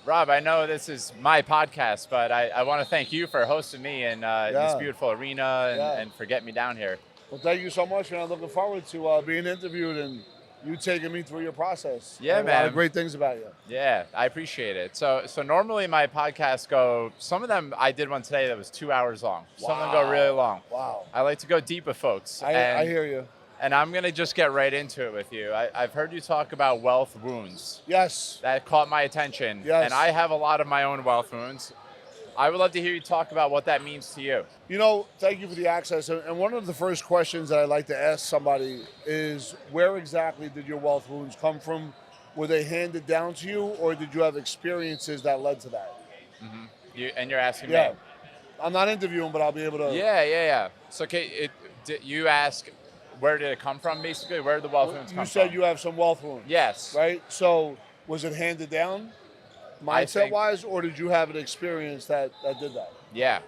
Rob, I know this is my podcast, but I want to thank you for hosting me in this Yeah, beautiful arena yeah. and for getting me down here. Well, thank you so much, and I'm looking forward to being interviewed and you taking me through your process. I Yeah, have a lot of man. great things about you. Yeah, I appreciate it. So normally my podcasts go, some of them I did one today that was 2 hours long. Some of them go really long. Wow. I like to go deep with folks. I hear you. And I'm going to just get right into it with you. I've heard you talk about wealth wounds. Yes. That caught my attention. Yes. And I have a lot of my own wealth wounds. I would love to hear you talk about what that means to you. You know, thank you for the access. And one of the first questions that I like to ask somebody is, where exactly did your wealth wounds come from? Were they handed down to you, or did you have experiences that led to that? And you're asking Yeah. me. I'm not interviewing, but I'll be able to. Yeah. So you ask, where did it come from, basically? Where did the wealth wounds come You said from? you have some wealth wounds. Yes. Right? So was it handed down mindset-wise, or did you have an experience that did that? Yeah.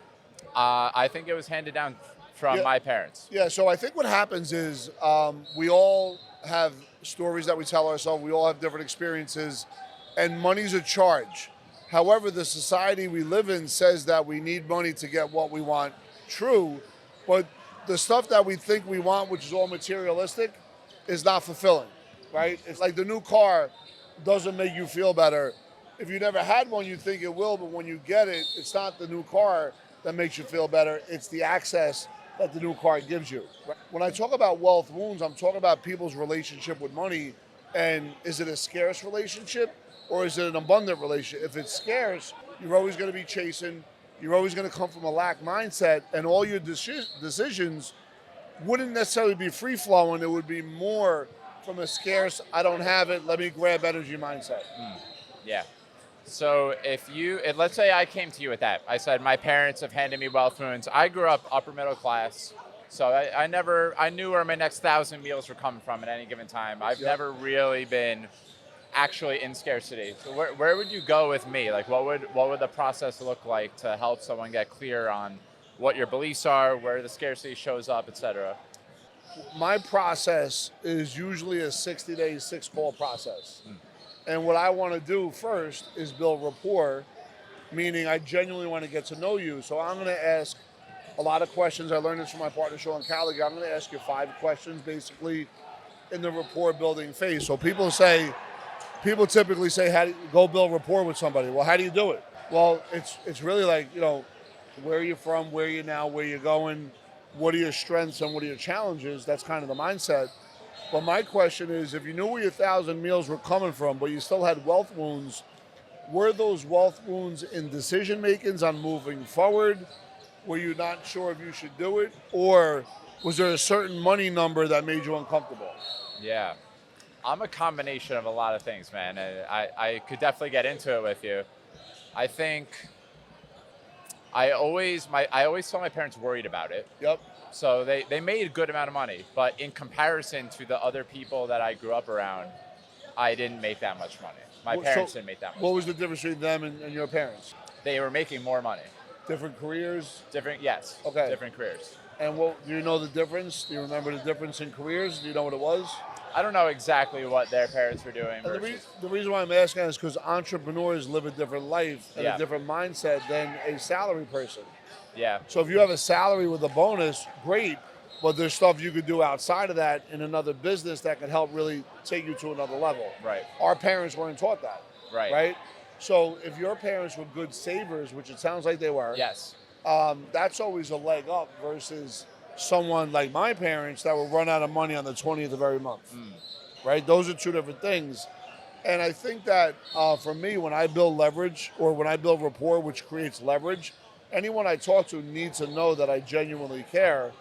I think it was handed down from Yeah. my parents. Yeah, so I think what happens is we all have stories that we tell ourselves. We all have different experiences, and money's a charge. However, the society we live in says that we need money to get what we want. True, but the stuff that we think we want, which is all materialistic, is not fulfilling, right? It's like the new car doesn't make you feel better. If you never had one, you think it will, but when you get it, it's not the new car that makes you feel better. It's the access that the new car gives you. When I talk about wealth wounds, I'm talking about people's relationship with money. And is it a scarce relationship or is it an abundant relationship? If it's scarce, you're always going to be chasing. You're always going to come from a lack mindset, and all your decisions wouldn't necessarily be free flowing. It would be more from a scarce, I don't have it, let me grab energy mindset. Yeah. So let's say I came to you with that. I said, my parents have handed me wealth wounds. I grew up upper middle class. So I knew where my next 1,000 meals were coming from at any given time. I've never really been actually in scarcity. So where would you go with me? Like what would the process look like to help someone get clear on what your beliefs are, where the scarcity shows up, etc.? My process is usually a 60-day, 6-call process. And what I want to do first is build rapport, meaning I genuinely want to get to know you. So I'm going to ask a lot of questions. I learned this from my partner, Sean Callaghan. I'm going to ask you 5 questions, basically, in the rapport building phase. So people typically say, how do you go build rapport with somebody? Well, how do you do it? Well, it's really like, where are you from, where are you now, where you're going, what are your strengths and what are your challenges? That's kind of the mindset. But my question is, if you knew where your 1,000 meals were coming from, but you still had wealth wounds, were those wealth wounds in decision makings on moving forward? Were you not sure if you should do it? Or was there a certain money number that made you uncomfortable? Yeah. I'm a combination of a lot of things, man. And I could definitely get into it with you. I think I always saw my parents worried about it. Yep. So they made a good amount of money, but in comparison to the other people that I grew up around, I didn't make that much money. My parents didn't make that much What was the difference between them and your parents? They were making more money. Different careers? Yes. Okay. Different careers. And do you know the difference? Do you remember the difference in careers? Do you know what it was? I don't know exactly what their parents were doing. The reason why I'm asking is because entrepreneurs live a different life and a different mindset than a salary person. Yeah. So if you have a salary with a bonus, great, but there's stuff you could do outside of that in another business that could help really take you to another level. Right. Our parents weren't taught that. Right. Right? So if your parents were good savers, which it sounds like they were, Yes. That's always a leg up versus someone like my parents that will run out of money on the 20th of every month. Right? Those are 2 different things. And I think that for me, when I build leverage or when I build rapport, which creates leverage, anyone I talk to needs to know that I genuinely care,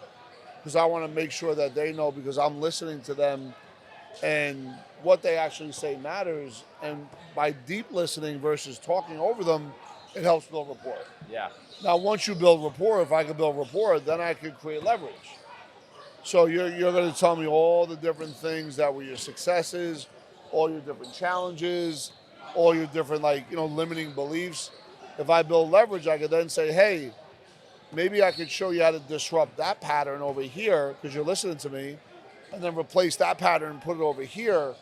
because I want to make sure that they know, because I'm listening to them and what they actually say matters. And by deep listening versus talking over them, it helps build rapport. Yeah. Now, once you build rapport, if I can build rapport, then I can create leverage. So you're going to tell me all the different things that were your successes, all your different challenges, all your different limiting beliefs. If I build leverage, I could then say, hey, maybe I could show you how to disrupt that pattern over here because you're listening to me, and then replace that pattern and put it over here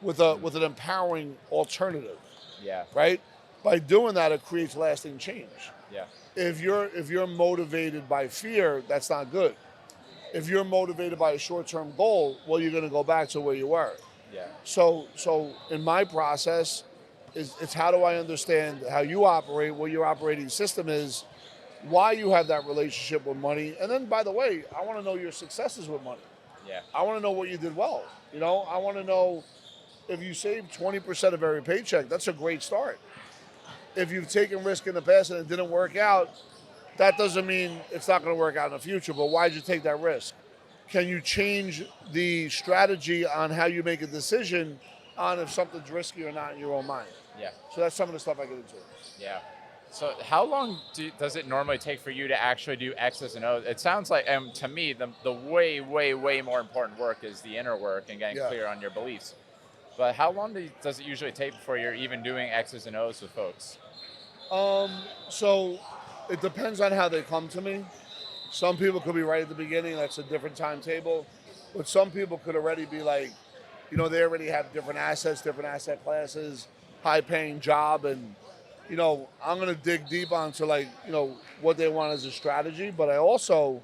with an empowering alternative. Yeah. Right? By doing that, it creates lasting change. Yeah. If you're motivated by fear, that's not good. If you're motivated by a short-term goal, well, you're going to go back to where you were. Yeah. So in my process, it's how do I understand how you operate, what your operating system is, why you have that relationship with money, and then, by the way, I want to know your successes with money. Yeah. I want to know what you did well. I want to know if you save 20% of every paycheck. That's a great start. If you've taken risk in the past and it didn't work out, that doesn't mean it's not going to work out in the future, but why did you take that risk? Can you change the strategy on how you make a decision on if something's risky or not in your own mind? Yeah. So that's some of the stuff I get into. Yeah. So how long does it normally take for you to actually do X's and O's? It sounds like, to me, the way, way, way more important work is the inner work and getting clear on your beliefs. But how long does it usually take before you're even doing X's and O's with folks? So it depends on how they come to me. Some people could be right at the beginning. That's a different timetable. But some people could already be like, they already have different assets, different asset classes, high-paying job, and I'm going to dig deep onto what they want as a strategy, but I also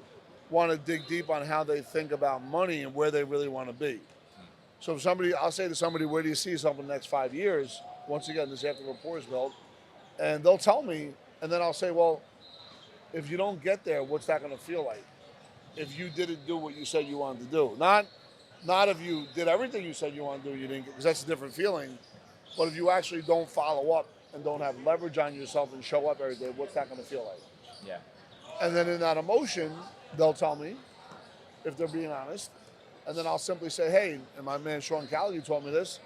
want to dig deep on how they think about money and where they really want to be. So if I'll say to somebody, where do you see yourself in the next 5 years? Once again, this is after the rapport is built. And they'll tell me, and then I'll say, well, if you don't get there, what's that going to feel like? If you didn't do what you said you wanted to do. Not if you did everything you said you wanted to do, you didn't get, because that's a different feeling. But if you actually don't follow up and don't have leverage on yourself and show up every day, what's that going to feel like? Yeah. And then in that emotion, they'll tell me, if they're being honest, and then I'll simply say, hey, and my man Sean Callaghan told me this,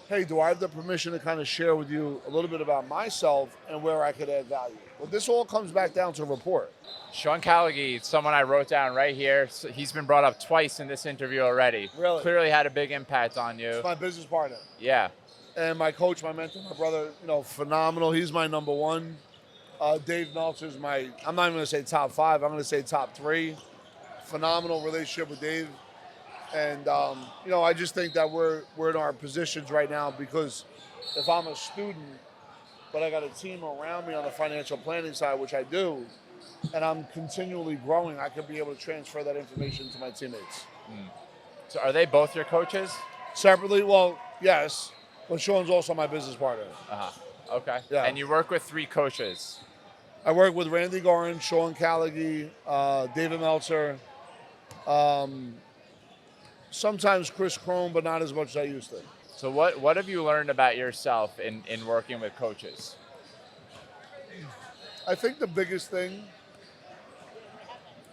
hey, do I have the permission to kind of share with you a little bit about myself and where I could add value? Well, this all comes back down to rapport. Sean Callaghan, someone I wrote down right here. So he's been brought up twice in this interview already. Really? Clearly had a big impact on you. He's my business partner. Yeah. And my coach, my mentor, my brother, phenomenal. He's my number one. Dave Meltzer's I'm not even going to say top 5. I'm going to say top 3. Phenomenal relationship with Dave. And, I just think that we're in our positions right now because if I'm a student, but I got a team around me on the financial planning side, which I do, and I'm continually growing, I could be able to transfer that information to my teammates. So are they both your coaches? Separately? Well, yes. But Sean's also my business partner. Okay. Yeah. And you work with 3 coaches. I work with Randy Gorin, Sean Callaghan, David Meltzer, sometimes Chris Crone, but not as much as I used to. So what have you learned about yourself in working with coaches? I think the biggest thing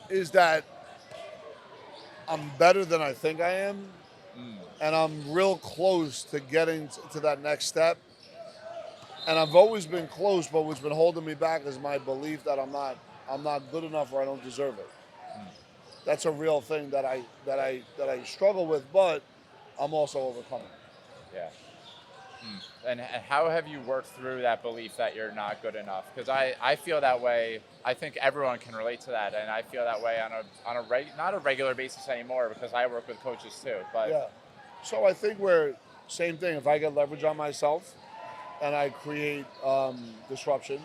is that I'm better than I think I am, and I'm real close to getting to that next step. And I've always been close, but what's been holding me back is my belief that I'm not good enough or I don't deserve it. That's a real thing that I struggle with, but I'm also overcoming. Yeah. And how have you worked through that belief that you're not good enough? Because I feel that way. I think everyone can relate to that, and I feel that way not a regular basis anymore because I work with coaches too. But yeah. So I think same thing. If I get leverage on myself and I create disruption,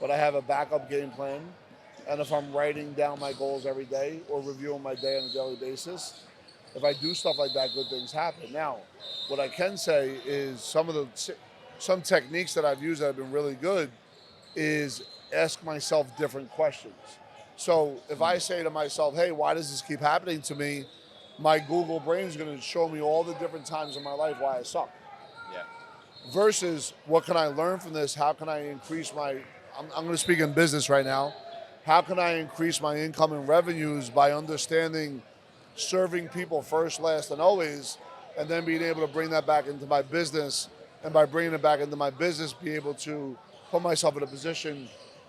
but I have a backup game plan, and if I'm writing down my goals every day or reviewing my day on a daily basis, if I do stuff like that, good things happen. Now, what I can say is some techniques that I've used that have been really good is ask myself different questions. So if I say to myself, hey, why does this keep happening to me? My Google brain is going to show me all the different times in my life why I suck. Yeah. Versus what can I learn from this? How can I increase I'm going to speak in business right now. How can I increase my income and revenues by understanding serving people first, last, and always, and then being able to bring that back into my business, and by bringing it back into my business, be able to put myself in a position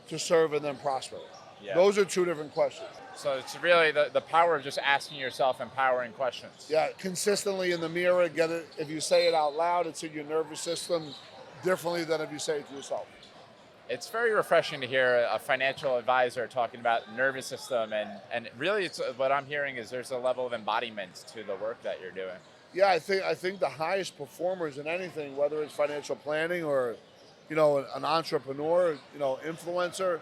to serve and then prosper. Yeah. Those are 2 different questions. So it's really the power of just asking yourself empowering questions. Yeah, consistently in the mirror, get it. If you say it out loud, it's in your nervous system differently than if you say it to yourself. It's very refreshing to hear a financial advisor talking about nervous system, and really what I'm hearing is there's a level of embodiment to the work that you're doing. Yeah, I think the highest performers in anything, whether it's financial planning or, an entrepreneur, influencer.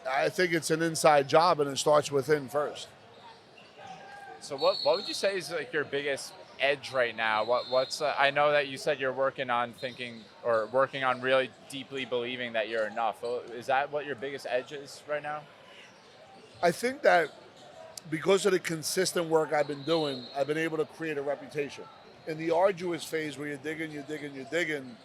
I think it's an inside job, and it starts within first. So what would you say is like your biggest edge right now? What's I know that you said you're working on thinking or working on really deeply believing that you're enough. Is that what your biggest edge is right now? I think that because of the consistent work I've been doing, I've been able to create a reputation. In the arduous phase where you're digging,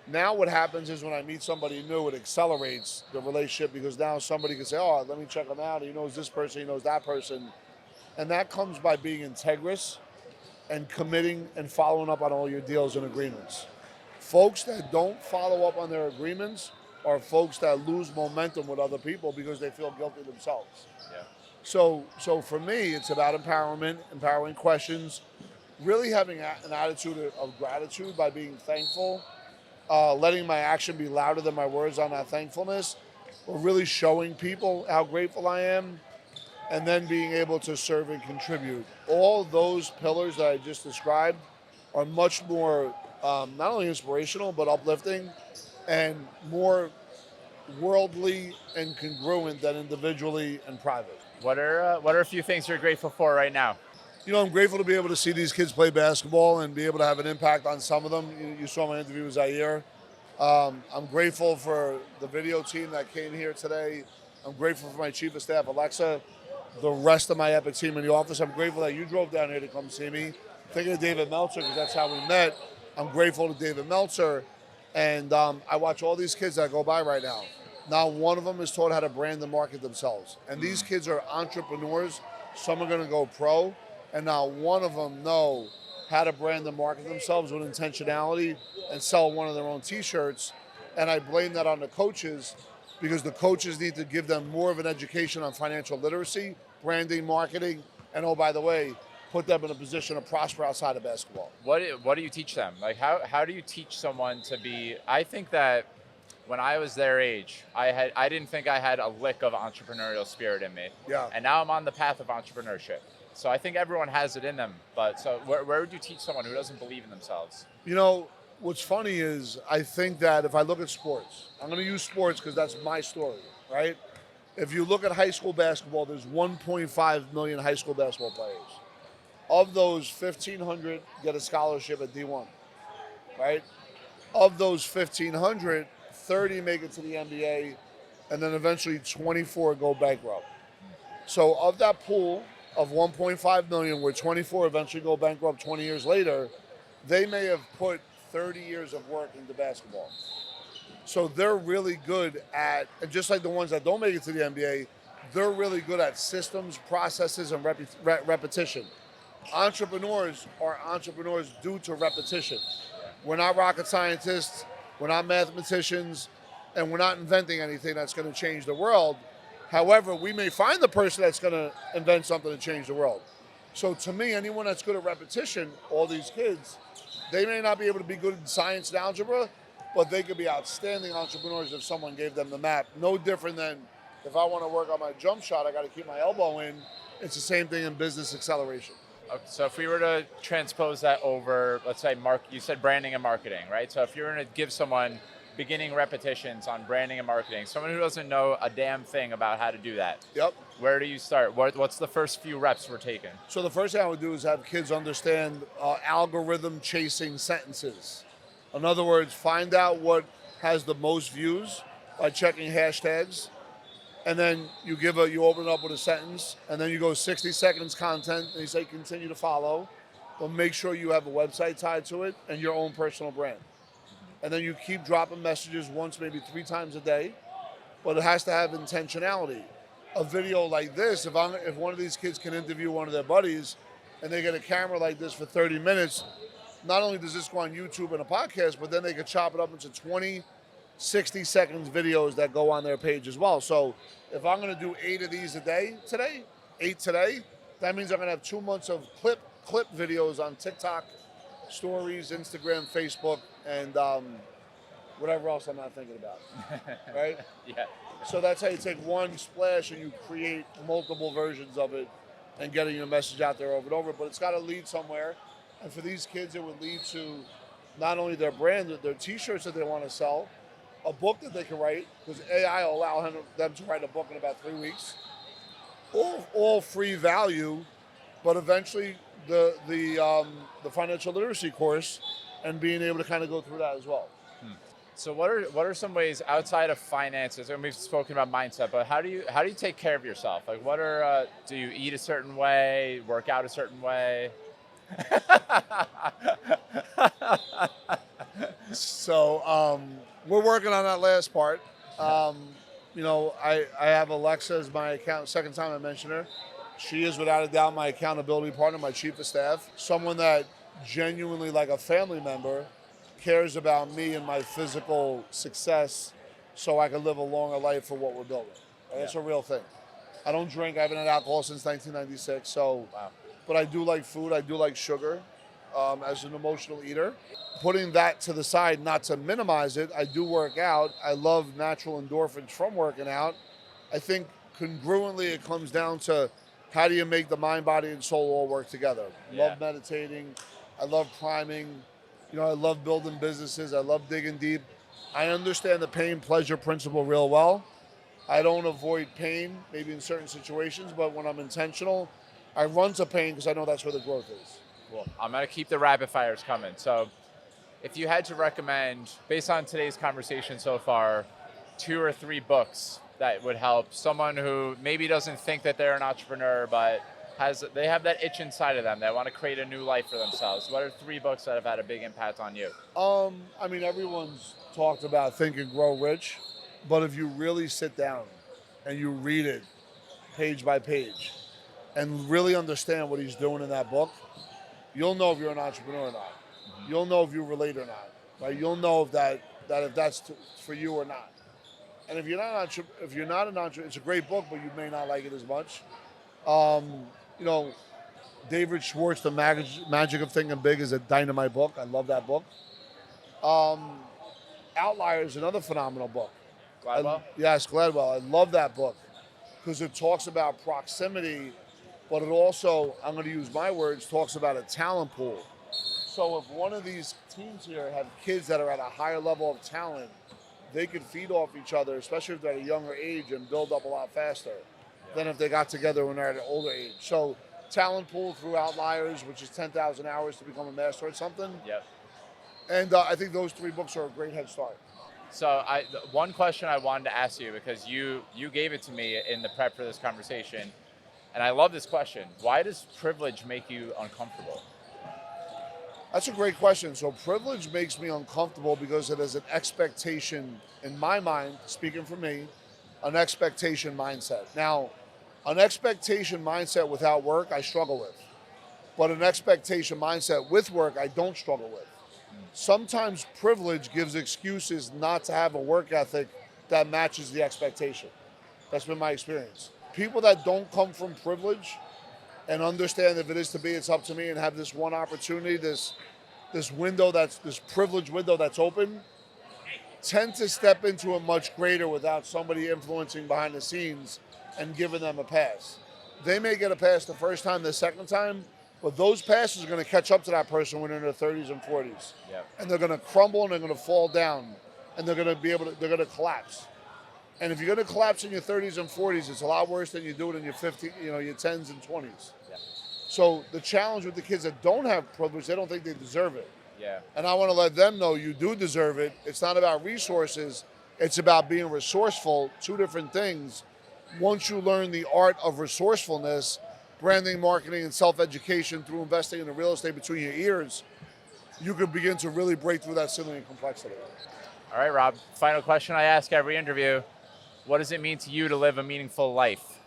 now what happens is when I meet somebody new, it accelerates the relationship because now somebody can say, oh, let me check him out. He knows this person, he knows that person. And that comes by being integrous and committing and following up on all your deals and agreements. Folks that don't follow up on their agreements are folks that lose momentum with other people because they feel guilty themselves. Yeah. So for me, it's about empowerment, empowering questions, really having an attitude of gratitude by being thankful, letting my action be louder than my words on that thankfulness, or really showing people how grateful I am, and then being able to serve and contribute. All those pillars that I just described are much more not only inspirational, but uplifting and more worldly and congruent than individually and private. What are a few things you're grateful for right now? I'm grateful to be able to see these kids play basketball and be able to have an impact on some of them. You saw my interview with Zaire. I'm grateful for the video team that came here today. I'm grateful for my chief of staff, Alexa, the rest of my Epic team in the office. I'm grateful that you drove down here to come see me. Thinking of David Meltzer, because that's how we met. I'm grateful to David Meltzer. And I watch all these kids that go by right now. Not one of them is taught how to brand and market themselves. And these kids are entrepreneurs. Some are going to go pro. And not one of them know how to brand and market themselves with intentionality and sell one of their own T-shirts. And I blame that on the coaches because the coaches need to give them more of an education on financial literacy, branding, marketing, and oh, by the way, put them in a position to prosper outside of basketball. What do you teach them? Like how do you teach someone to be? I think that when I was their age, I didn't think I had a lick of entrepreneurial spirit in me. Yeah. And now I'm on the path of entrepreneurship. So I think everyone has it in them. But so where would you teach someone who doesn't believe in themselves? What's funny is I think that if I look at sports, I'm going to use sports because that's my story, right? If you look at high school basketball, there's 1.5 million high school basketball players. Of those, 1,500 get a scholarship at D1, right? Of those 1,500, 30 make it to the NBA, and then eventually 24 go bankrupt. So of that pool of 1.5 million, where 24 eventually go bankrupt 20 years later, they may have put 30 years of work into basketball. So they're really good at, and just like the ones that don't make it to the NBA, they're really good at systems, processes, and repetition. Entrepreneurs are entrepreneurs due to repetition. We're not rocket scientists, we're not mathematicians, and we're not inventing anything that's going to change the world. However, we may find the person that's going to invent something to change the world. So to me, anyone that's good at repetition, all these kids, they may not be able to be good in science and algebra, but they could be outstanding entrepreneurs if someone gave them the map. No different than if I want to work on my jump shot, I got to keep my elbow in. It's the same thing in business acceleration. Okay, so if we were to transpose that over, let's say, you said branding and marketing, right? So if you were to give someone beginning repetitions on branding and marketing, someone who doesn't know a damn thing about how to do that, Yep. Where do you start? What's the first few reps we're taking? So the first thing I would do is have kids understand algorithm chasing sentences. In other words, find out what has the most views by checking hashtags. And then you open it up with a sentence, and then you go 60 seconds content, and you say continue to follow, but make sure you have a website tied to it and your own personal brand. And then you keep dropping messages once, maybe 3 times a day, but it has to have intentionality. A video like this, if one of these kids can interview one of their buddies, and they get a camera like this for 30 minutes, not only does this go on YouTube and a podcast, but then they could chop it up into 20, 60 seconds videos that go on their page as well. So if I'm going to do 8 of these a day today, 8 today, that means I'm going to have 2 months of clip videos on TikTok, stories, Instagram, Facebook, and whatever else I'm not thinking about, right? Yeah. So that's how you take one splash and you create multiple versions of it and getting your message out there over and over. But it's got to lead somewhere. And for these kids, it would lead to not only their brand, their T-shirts that they want to sell, a book that they can write, because AI will allow them to write a book in about 3 weeks. All free value, but eventually the financial literacy course and being able to kind of go through that as well. So what are some ways outside of finances? And we've spoken about mindset, but how do you take care of yourself? Like, what are do you eat a certain way, work out a certain way? So we're working on that last part. I have Alexa as my account. Second time I mentioned her. She is without a doubt my accountability partner, my chief of staff, someone that genuinely, like a family member, cares about me and my physical success so I can live a longer life for what we're building. And it's a real thing. I don't drink. I haven't had alcohol since 1996. So, Wow. But I do like food. I do like sugar as an emotional eater. Putting that to the side, not to minimize it, I do work out. I love natural endorphins from working out. I think congruently it comes down to how do you make the mind, body, and soul all work together. Yeah. Love meditating. I love priming. I love building businesses. I love digging deep. I understand the pain pleasure principle real well. I don't avoid pain, maybe in certain situations, but when I'm intentional, I run to pain because I know that's where the growth is. Well, I'm going to keep the rapid fires coming. So if you had to recommend, based on today's conversation so far, 2 or 3 books that would help someone who maybe doesn't think that they're an entrepreneur, but they have that itch inside of them. They want to create a new life for themselves. What are 3 books that have had a big impact on you? Everyone's talked about Think and Grow Rich, but if you really sit down and you read it page by page and really understand what he's doing in that book, you'll know if you're an entrepreneur or not. Mm-hmm. You'll know if you relate or not. Right? You'll know if that's for you or not. And if you're not an entrepreneur, it's a great book, but you may not like it as much. David Schwartz, The Magic of Thinking Big, is a dynamite book. I love that book. Outliers, another phenomenal book. Gladwell? Yes, Gladwell. I love that book because it talks about proximity, but it also, I'm going to use my words, talks about a talent pool. So if one of these teams here have kids that are at a higher level of talent, they could feed off each other, especially if they're at a younger age, and build up a lot faster than if they got together when they're at an older age. So talent pool through Outliers, which is 10,000 hours to become a master at something. Yep. And I think those 3 books are a great head start. So one question I wanted to ask you, because you gave it to me in the prep for this conversation, and I love this question. Why does privilege make you uncomfortable? That's a great question. So privilege makes me uncomfortable because it is an expectation in my mind, speaking for me, an expectation mindset. Now, an expectation mindset without work, I struggle with. But an expectation mindset with work, I don't struggle with. Sometimes privilege gives excuses not to have a work ethic that matches the expectation. That's been my experience. People that don't come from privilege and understand if it is to be, it's up to me, and have this one opportunity, this window, this privilege window that's open, tend to step into it much greater without somebody influencing behind the scenes and giving them a pass. They may get a pass the first time, the second time, but those passes are going to catch up to that person when they're in their 30s and 40s. Yep. And they're going to crumble and they're going to fall down and they're going to collapse. And if you're going to collapse in your 30s and 40s, it's a lot worse than you do it in your 10s and 20s. Yeah. So the challenge with the kids that don't have privilege, they don't think they deserve it. Yeah. And I want to let them know you do deserve it. It's not about resources. It's about being resourceful, 2 different things. Once you learn the art of resourcefulness, branding, marketing, and self-education through investing in the real estate between your ears, you can begin to really break through that ceiling and complexity. All right, Rob, final question I ask every interview. What does it mean to you to live a meaningful life?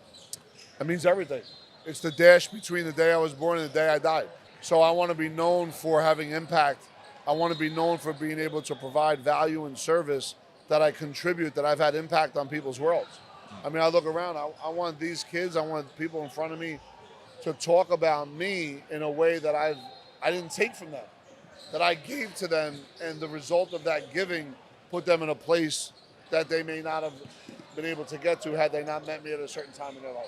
It means everything. It's the dash between the day I was born and the day I died. So I want to be known for having impact. I want to be known for being able to provide value and service that I contribute, that I've had impact on people's worlds. I mean, I look around, I want these kids, I want people in front of me to talk about me in a way that I didn't take from them, that I gave to them, and the result of that giving put them in a place that they may not have been able to get to had they not met me at a certain time in their life.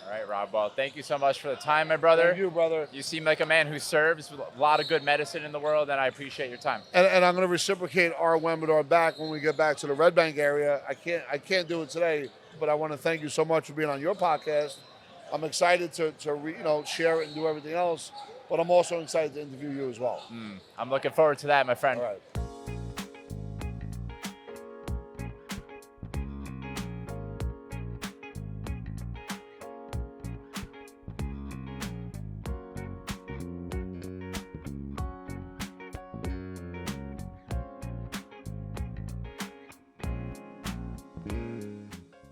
All right, Rob. Well, thank you so much for the time, my brother. Thank you, brother. You seem like a man who serves with a lot of good medicine in the world, and I appreciate your time. And I'm going to reciprocate our Wembador back when we get back to the Red Bank area. I can't do it today, but I want to thank you so much for being on your podcast. I'm excited to share it and do everything else, but I'm also excited to interview you as well. I'm looking forward to that, my friend. All right.